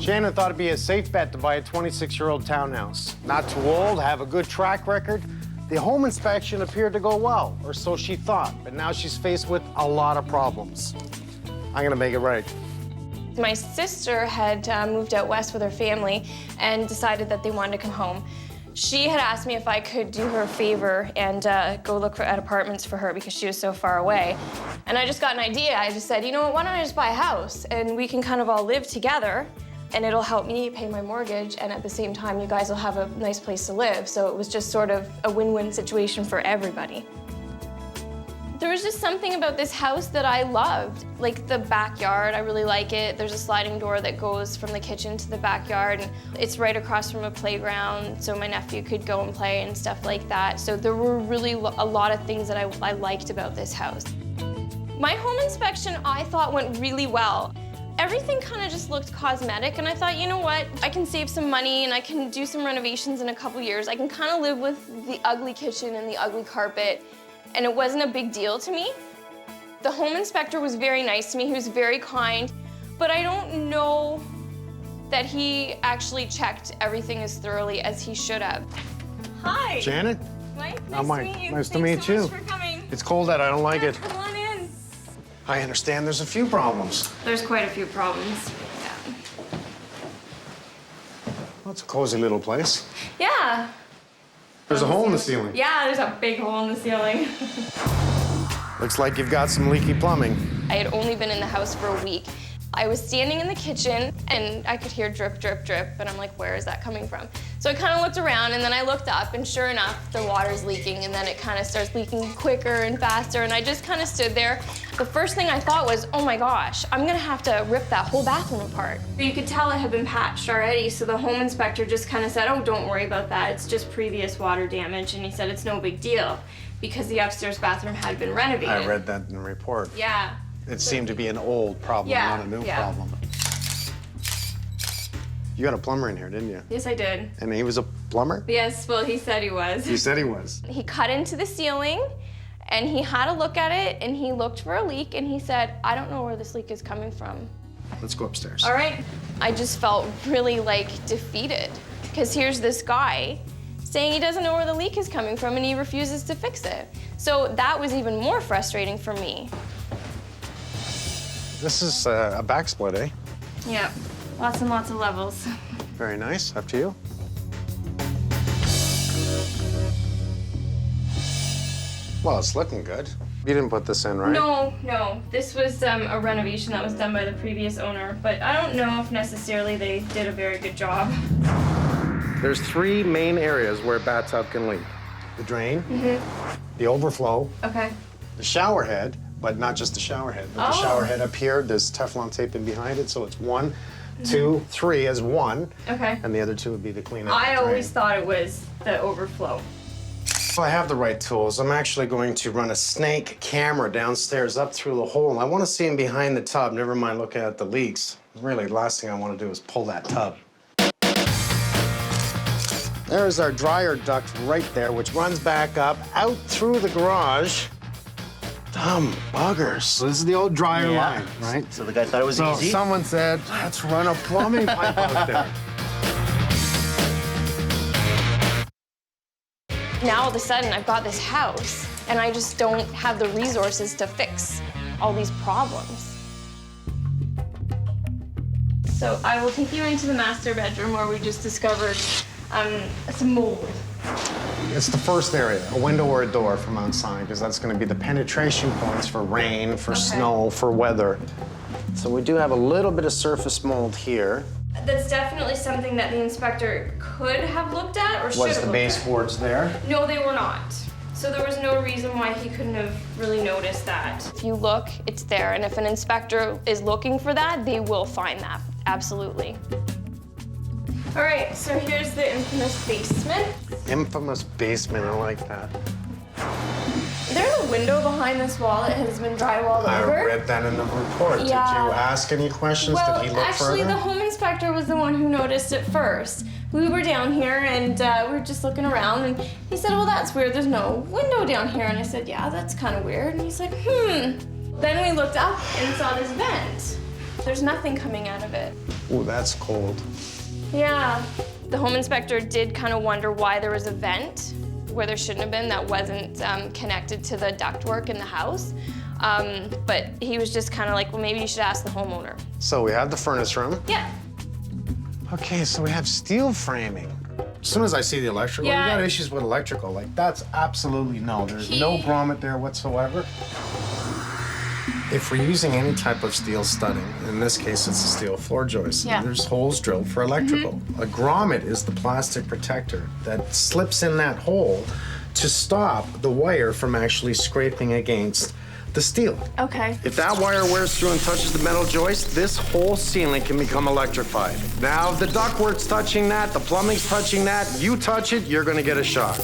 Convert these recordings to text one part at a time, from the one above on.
Shannon thought it'd be a safe bet to buy a 26-year-old townhouse. Not too old, have a good track record. The home inspection appeared to go well, or so she thought, but now she's faced with a lot of problems. I'm gonna make it right. My sister had moved out west with her family and decided that they wanted to come home. She had asked me if I could do her a favor and go look at apartments for her because she was so far away. And I just got an idea. I just said, you know what, why don't I just buy a house and we can kind of all live together and it'll help me pay my mortgage and at the same time you guys will have a nice place to live. So it was just sort of a win-win situation for everybody. There was just something about this house that I loved. Like the backyard, I really like it. There's a sliding door that goes from the kitchen to the backyard, and it's right across from a playground, so my nephew could go and play and stuff like that. So there were really a lot of things that I liked about this house. My home inspection, I thought, went really well. Everything kind of just looked cosmetic, and I thought, you know what? I can save some money, and I can do some renovations in a couple years. I can kind of live with the ugly kitchen and the ugly carpet, and it wasn't a big deal to me. The home inspector was very nice to me. He was very kind, but I don't know that he actually checked everything as thoroughly as he should have. Hi. Shannon? Mike, I'm nice Mike. to meet you. Nice to Thanks meet you. so much for coming. It's cold out, I don't like it. Come on in. I understand there's a few problems. There's quite a few problems. Yeah. Well, it's a cozy little place. Yeah. There's a hole in the ceiling. Yeah, there's a big hole in the ceiling. Looks like you've got some leaky plumbing. I had only been in the house for a week. I was standing in the kitchen and I could hear drip, drip, drip, and I'm like, where is that coming from? So I kind of looked around and then I looked up and sure enough, the water's leaking and then it kind of starts leaking quicker and faster and I just kind of stood there. The first thing I thought was, oh my gosh, I'm gonna have to rip that whole bathroom apart. You could tell it had been patched already, so the home inspector just kind of said, oh, don't worry about that, it's just previous water damage, and he said it's no big deal because the upstairs bathroom had been renovated. I read that in the report. Yeah. It seemed to be an old problem, Yeah, not a new yeah. problem. You got a plumber in here, didn't you? Yes, I did. And he was a plumber? Yes, well, he said he was. You said he was. He cut into the ceiling and he had a look at it and he looked for a leak and he said, I don't know where this leak is coming from. Let's go upstairs. All right. I just felt really like defeated because here's this guy saying he doesn't know where the leak is coming from and he refuses to fix it. So that was even more frustrating for me. This is a backsplit, eh? Yeah, lots and lots of levels. Very nice. Up to you. Well, it's looking good. You didn't put this in, right? No. This was a renovation that was done by the previous owner, but I don't know if necessarily they did a very good job. There's three main areas where a bathtub can leak. The drain, the overflow, Okay. the shower head, but not just the shower head, but the shower head up here, there's Teflon tape in behind it, so it's 1, 2, 3 as one, Okay. and the other two would be the cleanup. I always thought it was the overflow. If I have the right tools, I'm actually going to run a snake camera downstairs up through the hole. I want to see him behind the tub, never mind looking at the leaks. Really, the last thing I want to do is pull that tub. There's our dryer duct right there, which runs back up, out through the garage. Dumb buggers. So this is the old dryer line, right? So the guy thought it was So easy? someone said, let's run a plumbing pipe out there. Now all of a sudden I've got this house and I just don't have the resources to fix all these problems. So I will take you into the master bedroom where we just discovered some mold. It's the first area, a window or a door from outside, because that's going to be the penetration points for rain, for snow, for weather. So we do have a little bit of surface mold here. That's definitely something that the inspector could have looked at or should have Was the looked at. baseboards there? No, they were not. So there was no reason why he couldn't have really noticed that. If you look, it's there. And if an inspector is looking for that, they will find that, absolutely. All right, so here's the infamous basement. Infamous basement, I like that. There's a window behind this wall that has been drywalled I over. read that in the report. Did Yeah. you ask any questions? Well, Did he look actually, further? the home inspector was the one who noticed it first. We were down here and we were just looking around and he said, well, that's weird, there's no window down here. And I said, yeah, that's kind of weird. And he's like, Then we looked up and saw this vent. There's nothing coming out of it. Ooh, that's cold. Yeah. The home inspector did kind of wonder why there was a vent where there shouldn't have been that wasn't connected to the ductwork in the house. But he was just kind of like, well, maybe you should ask the homeowner. So we have the furnace room. Yeah. Okay, so we have steel framing. As soon as I see the electrical, Yeah. you got issues with electrical. Like, that's absolutely no. There's no grommet there whatsoever. If we're using any type of steel studding, in this case, it's a steel floor joist. Yeah. There's holes drilled for electrical. A grommet is the plastic protector that slips in that hole to stop the wire from actually scraping against the steel. Okay. If that wire wears through and touches the metal joist, this whole ceiling can become electrified. Now, if the ductwork's touching that, the plumbing's touching that, you touch it, you're gonna get a shock.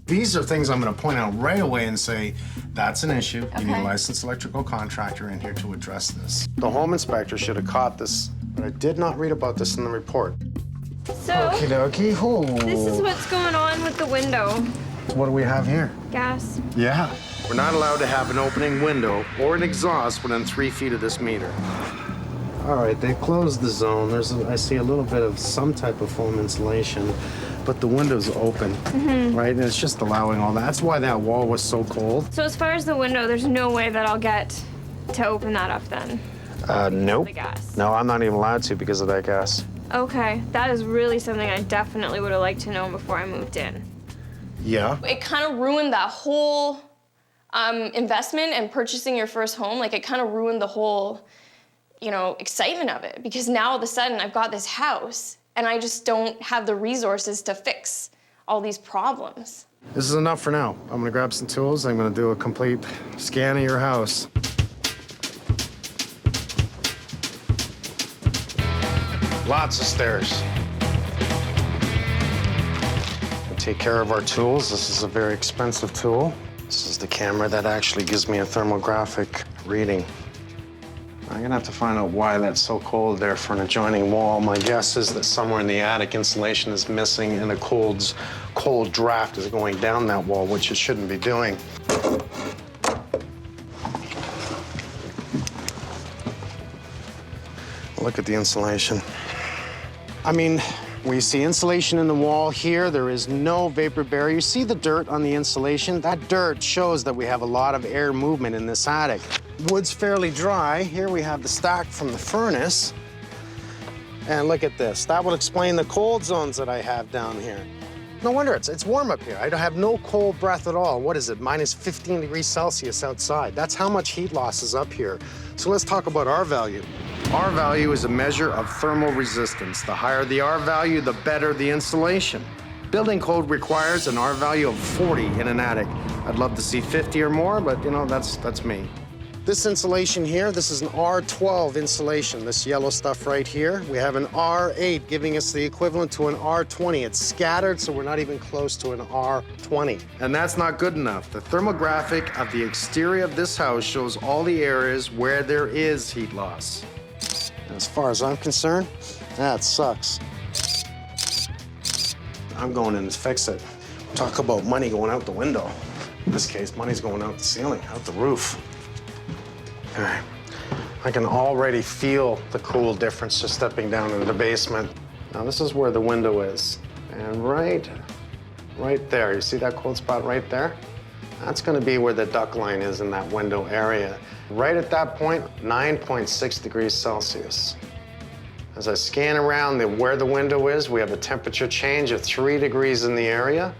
These are things I'm gonna point out right away and say, that's an issue. You need a Okay. licensed electrical contractor in here to address this. The home inspector should have caught this, but I did not read about this in the report. So, Okie dokie. Oh. this is what's going on with the window. What do we have here? Gas. Yeah. We're not allowed to have an opening window or an exhaust within 3 feet of this meter. All right, they closed the zone. I see a little bit of some type of foam insulation, but the window's open, right? And it's just allowing all that. That's why that wall was so cold. So as far as the window, there's no way that I'll get to open that up then. Nope. The gas. No, I'm not even allowed to because of that gas. Okay, that is really something I definitely would have liked to know before I moved in. Yeah. It kind of ruined that whole investment and purchasing your first home. Like, it kind of ruined the whole, excitement of it, because now all of a sudden I've got this house and I just don't have the resources to fix all these problems. This is enough for now. I'm gonna grab some tools. I'm gonna do a complete scan of your house. Lots of stairs. We'll take care of our tools. This is a very expensive tool. This is the camera that actually gives me a thermographic reading. I'm gonna have to find out why that's so cold there for an adjoining wall. My guess is that somewhere in the attic insulation is missing and a cold draft is going down that wall, which it shouldn't be doing. Look at the insulation. I mean, we see insulation in the wall here. There is no vapor barrier. You see the dirt on the insulation? That dirt shows that we have a lot of air movement in this attic. Wood's fairly dry. Here we have the stack from the furnace. And look at this. That will explain the cold zones that I have down here. No wonder it's warm up here. I don't have no cold breath at all. What is it, minus 15 degrees Celsius outside? That's how much heat loss is up here. So let's talk about R value. R value is a measure of thermal resistance. The higher the R value, the better the insulation. Building code requires an R value of 40 in an attic. I'd love to see 50 or more, but that's me. This insulation here, this is an R12 insulation, this yellow stuff right here. We have an R8 giving us the equivalent to an R20. It's scattered, so we're not even close to an R20. And that's not good enough. The thermographic of the exterior of this house shows all the areas where there is heat loss. As far as I'm concerned, that sucks. I'm going in to fix it. Talk about money going out the window. In this case, money's going out the ceiling, out the roof. All right. I can already feel the cool difference just stepping down into the basement. Now, this is where the window is. And right there, you see that cold spot right there? That's gonna be where the duct line is in that window area. Right at that point, 9.6 degrees Celsius. As I scan around where the window is, we have a temperature change of 3 degrees in the area.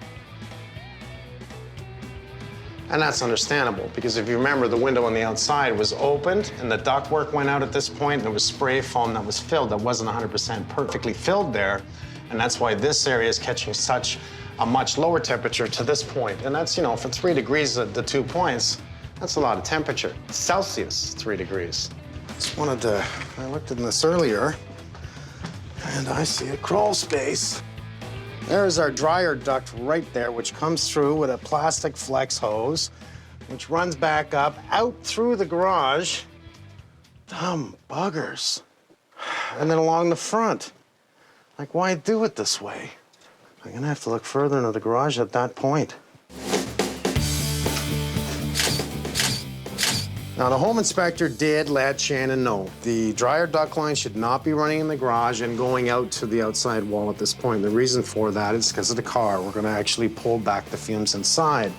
And that's understandable, because if you remember, the window on the outside was opened and the ductwork went out at this point, and there was spray foam that was filled that wasn't 100% perfectly filled there. And that's why this area is catching such a much lower temperature to this point. And that's, for 3 degrees at the 2 points, that's a lot of temperature. Celsius, 3 degrees. I looked in this earlier, and I see a crawl space. There's our dryer duct right there, which comes through with a plastic flex hose, which runs back up, out through the garage. Dumb buggers. And then along the front. Like, why do it this way? I'm gonna have to look further into the garage at that point. Now, the home inspector did let Shannon know the dryer duct line should not be running in the garage and going out to the outside wall at this point. The reason for that is because of the car. We're gonna actually pull back the fumes inside.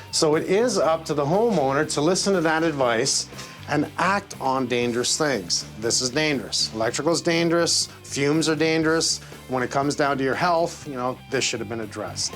So it is up to the homeowner to listen to that advice and act on dangerous things. This is dangerous. Electrical is dangerous, fumes are dangerous. When it comes down to your health, you know, this should have been addressed.